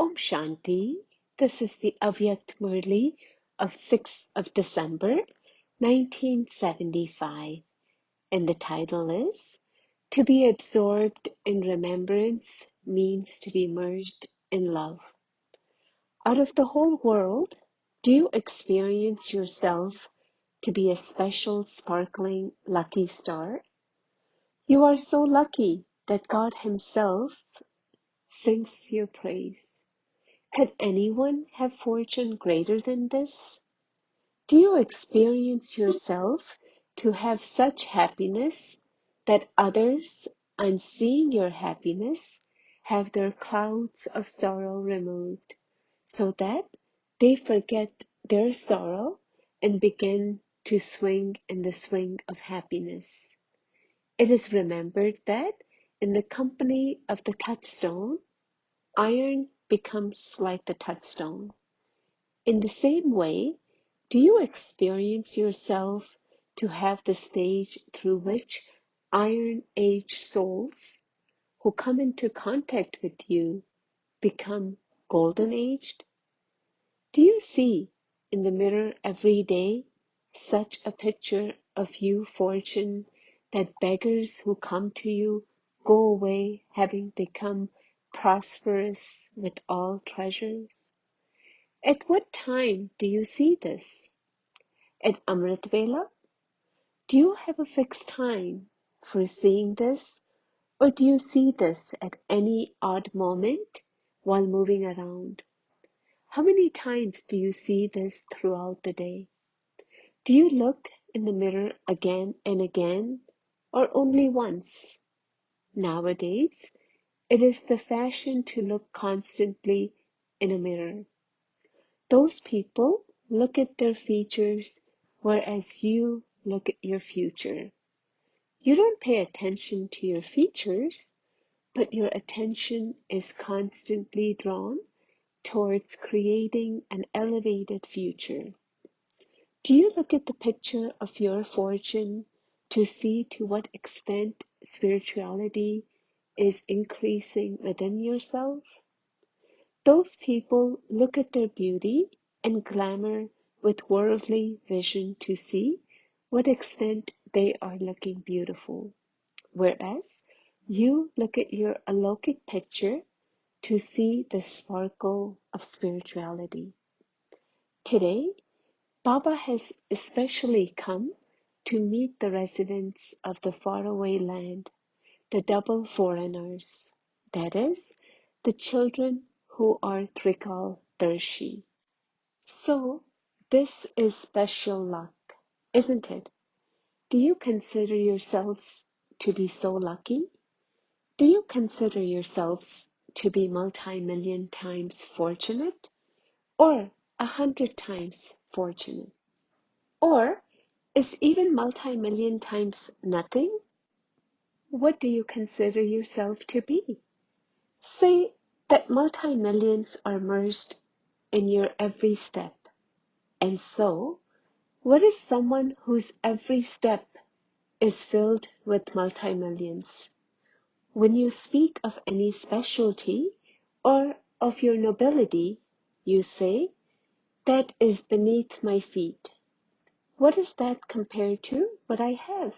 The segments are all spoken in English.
Om Shanti. This is the Avyakt Murli of 6th of December, 1975. And the title is, To be absorbed in remembrance means to be merged in love. Out of the whole world, do you experience yourself to be a special, sparkling, lucky star? You are so lucky that God Himself sings your praise. Could anyone have fortune greater than this? Do you experience yourself to have such happiness that others, on seeing your happiness, have their clouds of sorrow removed, so that they forget their sorrow and begin to swing in the swing of happiness? It is remembered that in the company of the touchstone, iron becomes like the touchstone. In the same way, do you experience yourself to have the stage through which iron-aged souls who come into contact with you become golden-aged? Do you see in the mirror every day such a picture of you, fortune, that beggars who come to you go away having become prosperous with all treasures? At what time do you see this? At Amrit Vela? Do you have a fixed time for seeing this, or do you see this at any odd moment while moving around? How many times do you see this throughout the day? Do you look in the mirror again and again, or only once? Nowadays, it is the fashion to look constantly in a mirror. Those people look at their features, whereas you look at your future. You don't pay attention to your features, but your attention is constantly drawn towards creating an elevated future. Do you look at the picture of your fortune to see to what extent spirituality is increasing within yourself? Those people look at their beauty and glamour with worldly vision to see what extent they are looking beautiful, whereas you look at your alokik picture to see the sparkle of spirituality. Today, Baba has especially come to meet the residents of the faraway land, the double foreigners, that is, the children who are Trikal Darshi. So, this is special luck, isn't it? Do you consider yourselves to be so lucky? Do you consider yourselves to be multi-million times fortunate, or 100 times fortunate? Or is even multi-million times nothing? What do you consider yourself to be? Say that multi-millions are merged in your every step. And so, what is someone whose every step is filled with multi-millions? When you speak of any specialty or of your nobility, you say, that is beneath my feet. What is that compared to what I have?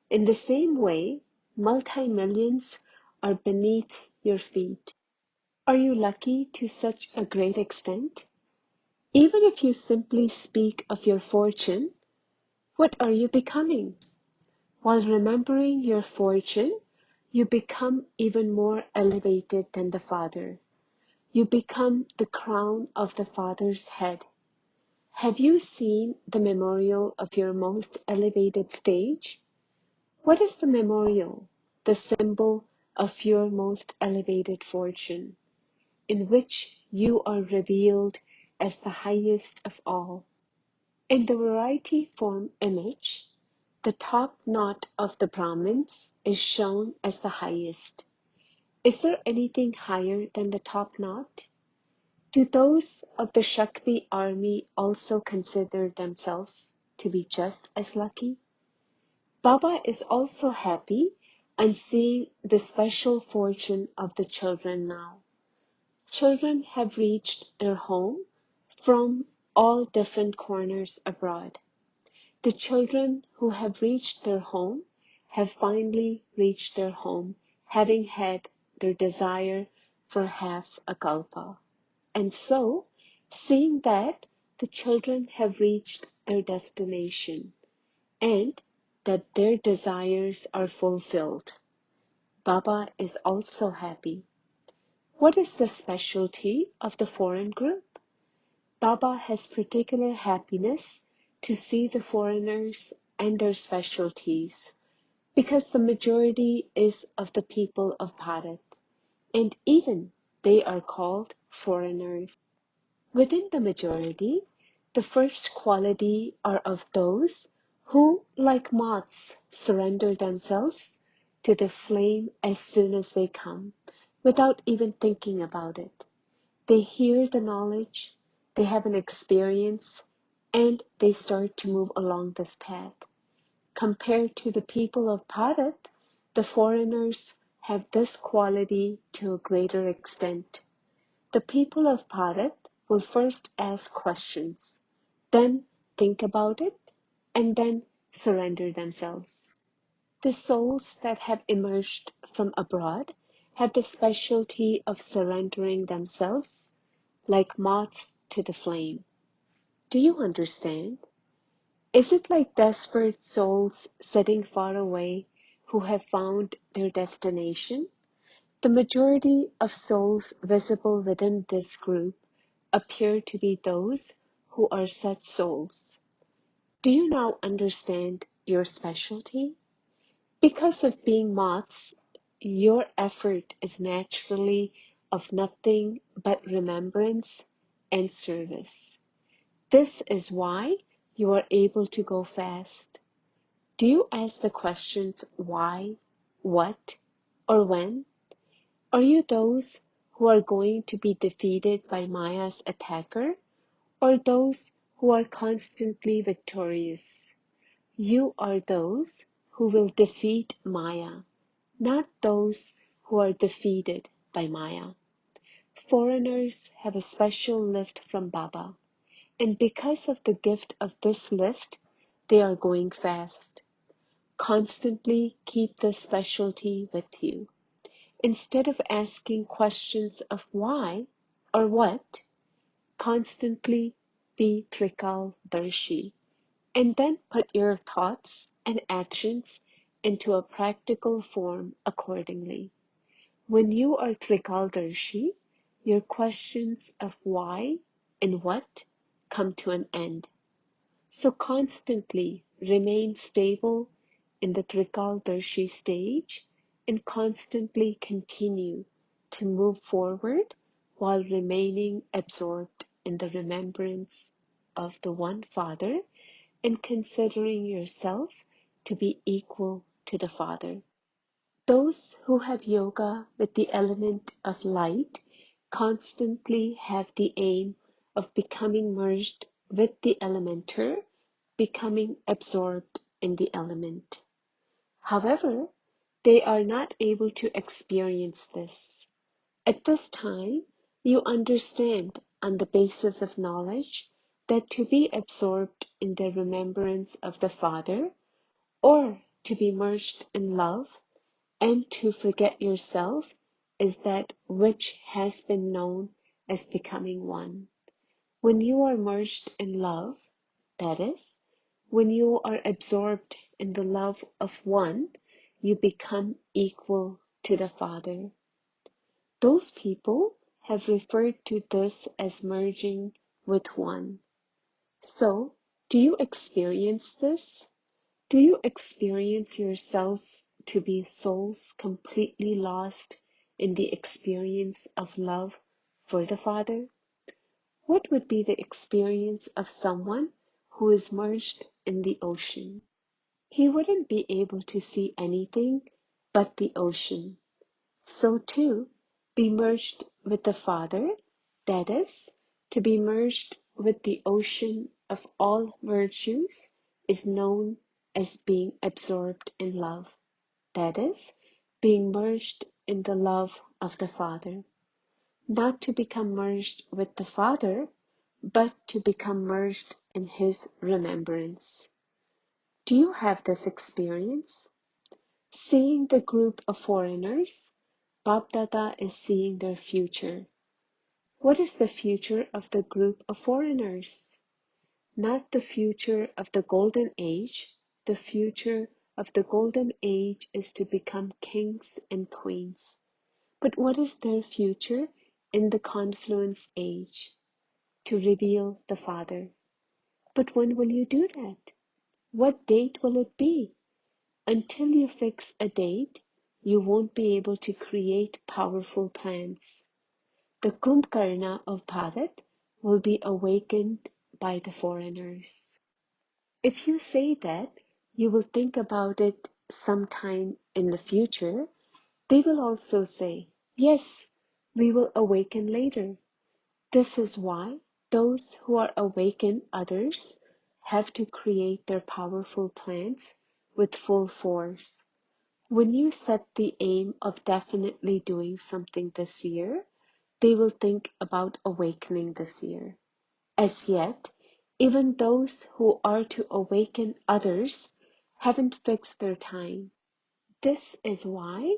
In the same way, multi-millions are beneath your feet. Are you lucky to such a great extent? Even if you simply speak of your fortune, what are you becoming? While remembering your fortune, you become even more elevated than the Father. You become the crown of the Father's head. Have you seen the memorial of your most elevated stage? What is the memorial, the symbol of your most elevated fortune, in which you are revealed as the highest of all? In the variety form image, the top knot of the Brahmins is shown as the highest. Is there anything higher than the top knot? Do those of the Shakti army also consider themselves to be just as lucky? Baba is also happy on seeing the special fortune of the children now. Children have reached their home from all different corners abroad. The children who have reached their home have finally reached their home, having had their desire for half a kalpa. And so, seeing that the children have reached their destination and that their desires are fulfilled, Baba is also happy. What is the specialty of the foreign group? Baba has particular happiness to see the foreigners and their specialties, because the majority is of the people of Bharat, and even they are called foreigners. Within the majority, the first quality are of those who, like moths, surrender themselves to the flame as soon as they come, without even thinking about it. They hear the knowledge, they have an experience, and they start to move along this path. Compared to the people of Bharat, the foreigners have this quality to a greater extent. The people of Bharat will first ask questions, then think about it, and then surrender themselves. The souls that have emerged from abroad have the specialty of surrendering themselves like moths to the flame. Do you understand? Is it like desperate souls sitting far away who have found their destination? The majority of souls visible within this group appear to be those who are such souls. Do you now understand your specialty? Because of being moths, your effort is naturally of nothing but remembrance and service. This is why you are able to go fast. Do you ask the questions why, what, or when? Are you those who are going to be defeated by Maya's attacker, or those who are constantly victorious? You are those who will defeat Maya, not those who are defeated by Maya. Foreigners have a special lift from Baba, and because of the gift of this lift, they are going fast. Constantly keep this specialty with you. Instead of asking questions of why or what, constantly be Trikal Darshi, and then put your thoughts and actions into a practical form accordingly. When you are Trikaldarshi, your questions of why and what come to an end. So constantly remain stable in the Trikaldarshi stage and constantly continue to move forward while remaining absorbed in the remembrance of the one Father and considering yourself to be equal to the Father. Those who have yoga with the element of light constantly have the aim of becoming merged with the elementer, becoming absorbed in the element. However, they are not able to experience this. At this time, you understand on the basis of knowledge that to be absorbed in the remembrance of the Father, or to be merged in love, and to forget yourself is that which has been known as becoming one. When you are merged in love, that is, when you are absorbed in the love of one, you become equal to the Father. Those people have referred to this as merging with one. So, do you experience this? Do you experience yourselves to be souls completely lost in the experience of love for the Father? What would be the experience of someone who is merged in the ocean? He wouldn't be able to see anything but the ocean. So too, be merged with the Father, that is, to be merged with the ocean of all virtues is known as being absorbed in love, that is, being merged in the love of the Father. not to become merged with the Father, but to become merged in His remembrance. Do you have this experience? Seeing the group of foreigners, Bapdada is seeing their future. What is the future of the group of foreigners? Not the future of the golden age. The future of the golden age is to become kings and queens. But what is their future in the confluence age? To reveal the Father. But when will you do that? What date will it be? Until you fix a date, you won't be able to create powerful plans. The Kumbhkarna of Bharat will be awakened by the foreigners. If you say that, you will think about it sometime in the future, they will also say, yes, we will awaken later. This is why those who are awakened others have to create their powerful plans with full force. When you set the aim of definitely doing something this year, they will think about awakening this year. As yet, even those who are to awaken others haven't fixed their time. This is why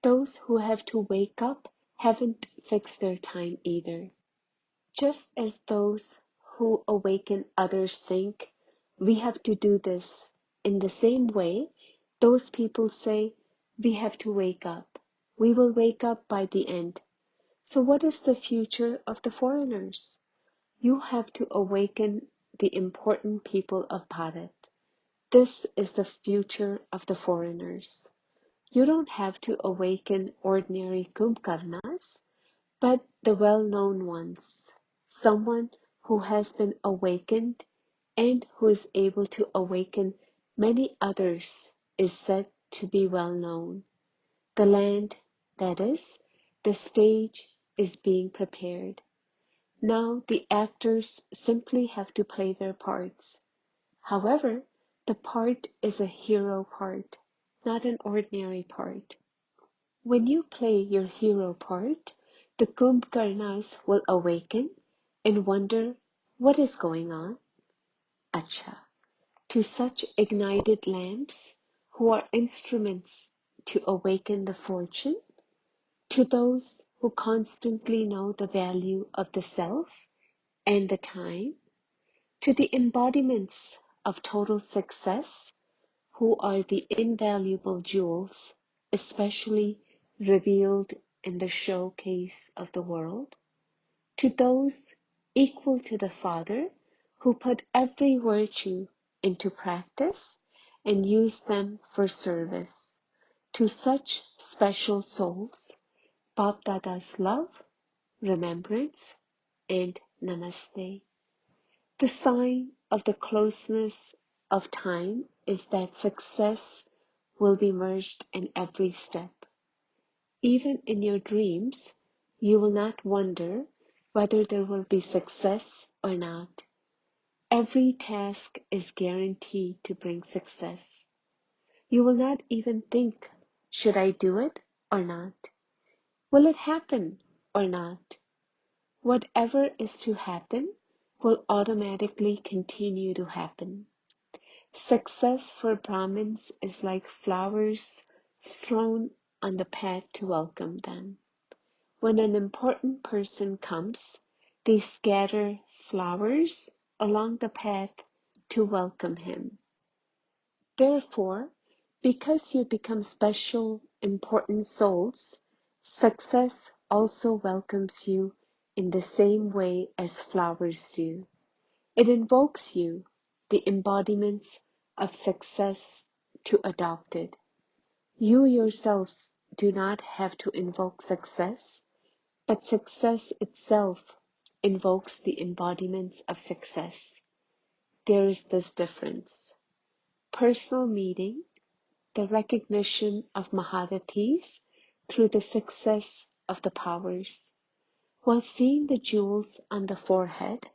those who have to wake up haven't fixed their time either. Just as those who awaken others think we have to do this, in the same way, those people say we have to wake up. We will wake up by the end. So what is the future of the foreigners? You have to awaken the important people of Bharat. This is the future of the foreigners. You don't have to awaken ordinary Kumbhkarnas, but the well-known ones. Someone who has been awakened and who is able to awaken many others is said to be well known. The land, that is, the stage is being prepared. Now the actors simply have to play their parts. However, the part is a hero part, not an ordinary part. When you play your hero part, the Kumbhkarnas will awaken and wonder what is going on. Acha, to such ignited lamps who are instruments to awaken the fortune, to those who constantly know the value of the self and the time, to the embodiments of total success who are the invaluable jewels, especially revealed in the showcase of the world, to those equal to the Father who put every virtue into practice and use them for service, to such special souls, Bap Dada's love, remembrance, and namaste. The sign of the closeness of time is that success will be merged in every step. Even in your dreams, you will not wonder whether there will be success or not. Every task is guaranteed to bring success. You will not even think, should I do it or not? Will it happen or not? Whatever is to happen will automatically continue to happen. Success for Brahmins is like flowers strewn on the path to welcome them. When an important person comes, they scatter flowers along the path to welcome him. Therefore, because you become special, important souls, success also welcomes you in the same way as flowers do. It invokes you, the embodiments of success, to adopt it. You yourselves do not have to invoke success, but success itself invokes the embodiments of success. There is this difference. Personal meeting, the recognition of Maharathis through the success of the powers. While seeing the jewels on the forehead,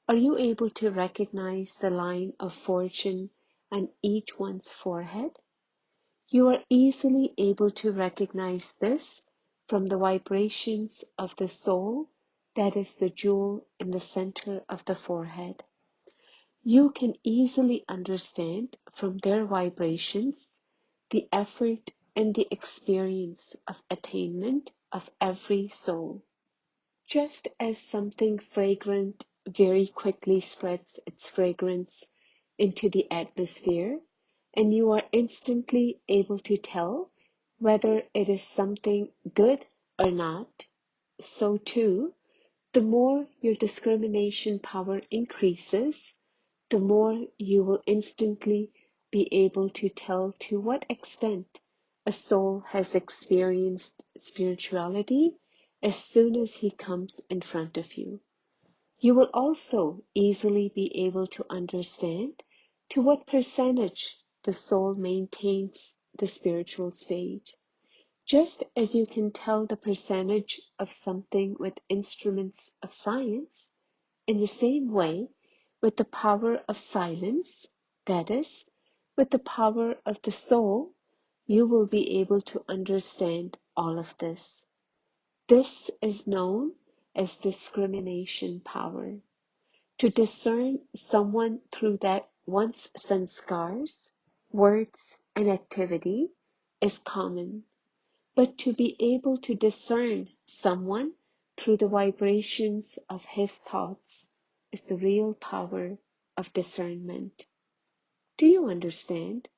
are you able to recognize the line of fortune on each one's forehead? You are easily able to recognize this from the vibrations of the soul, that is the jewel in the center of the forehead. You can easily understand from their vibrations the effort and the experience of attainment of every soul. Just as something fragrant very quickly spreads its fragrance into the atmosphere, and you are instantly able to tell whether it is something good or not, so too, the more your discrimination power increases, the more you will instantly be able to tell to what extent a soul has experienced spirituality as soon as he comes in front of you. You will also easily be able to understand to what percentage the soul maintains the spiritual stage. Just as you can tell the percentage of something with instruments of science, in the same way, with the power of silence, that is, with the power of the soul, you will be able to understand all of this. This is known as discrimination power. To discern someone through that one's sanskars, words, and activity is common, but to be able to discern someone through the vibrations of his thoughts is the real power of discernment. Do you understand?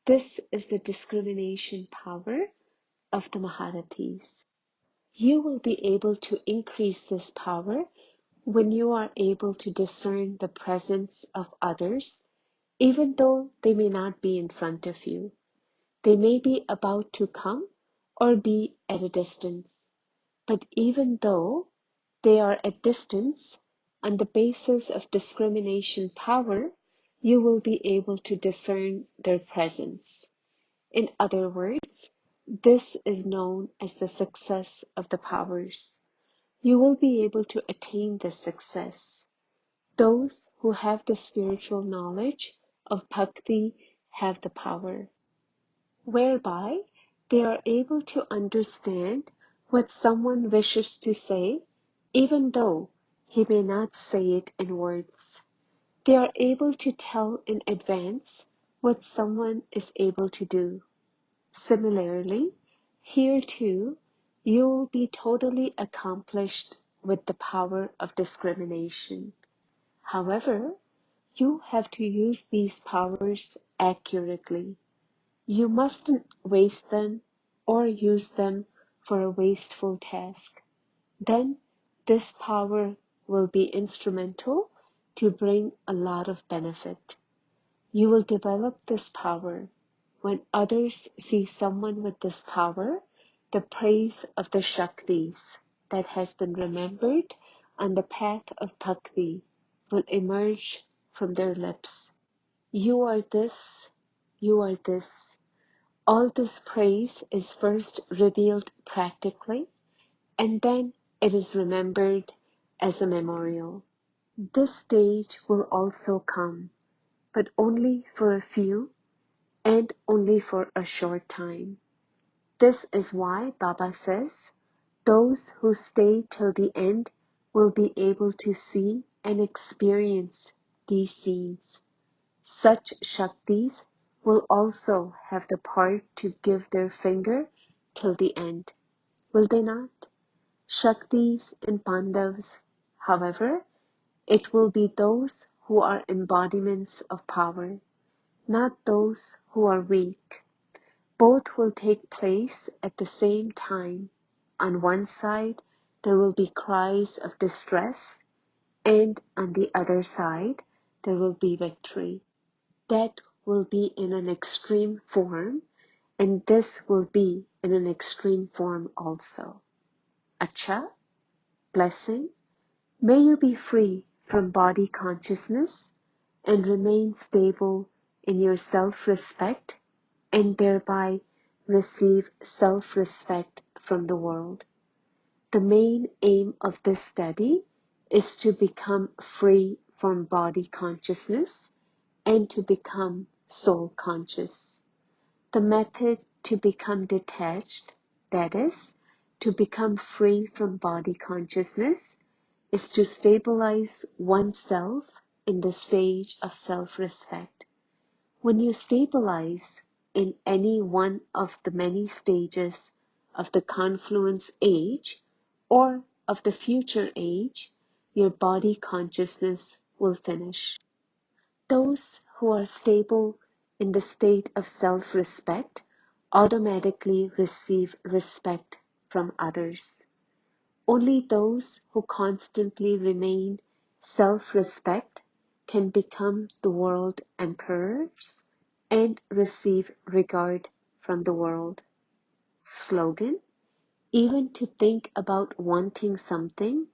This is the discrimination power of the Maharathis. You will be able to increase this power when you are able to discern the presence of others, even though they may not be in front of you. They may be about to come or be at a distance. But even though they are at distance, on the basis of discrimination power, you will be able to discern their presence. In other words, this is known as the success of the powers. You will be able to attain this success. Those who have the spiritual knowledge of bhakti have the power, whereby they are able to understand what someone wishes to say, even though he may not say it in words. They are able to tell in advance what someone is able to do. Similarly, here too, you will be totally accomplished with the power of discrimination. However, you have to use these powers accurately. You mustn't waste them or use them for a wasteful task. Then this power will be instrumental to bring a lot of benefit. You will develop this power. When others see someone with this power, the praise of the Shaktis that has been remembered on the path of Bhakti will emerge from their lips. You are this, you are this. All this praise is first revealed practically, and then it is remembered as a memorial. This stage will also come, but only for a few and only for a short time. This is why Baba says, those who stay till the end will be able to see and experience these scenes. Such Shaktis will also have the part to give their finger till the end, will they not? Shaktis and Pandavas, however, it will be those who are embodiments of power, not those who are weak. Both will take place at the same time. On one side, there will be cries of distress, and on the other side, there will be victory. That will be in an extreme form, and this will be in an extreme form also. Acha, blessing, may you be free from body consciousness and remain stable in your self-respect and thereby receive self-respect from the world. The main aim of this study is to become free from body consciousness and to become soul conscious. The method to become detached, that is, To become free from body consciousness is to stabilize oneself in the stage of self-respect. When you stabilize in any one of the many stages of the confluence age or of the future age, your body consciousness will finish. Those who are stable in the state of self-respect automatically receive respect from others. Only those who constantly remain self-respect can become the world emperors and receive regard from the world. Slogan: even to think about wanting something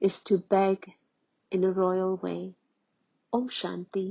is to beg in a royal way. Om Shanti.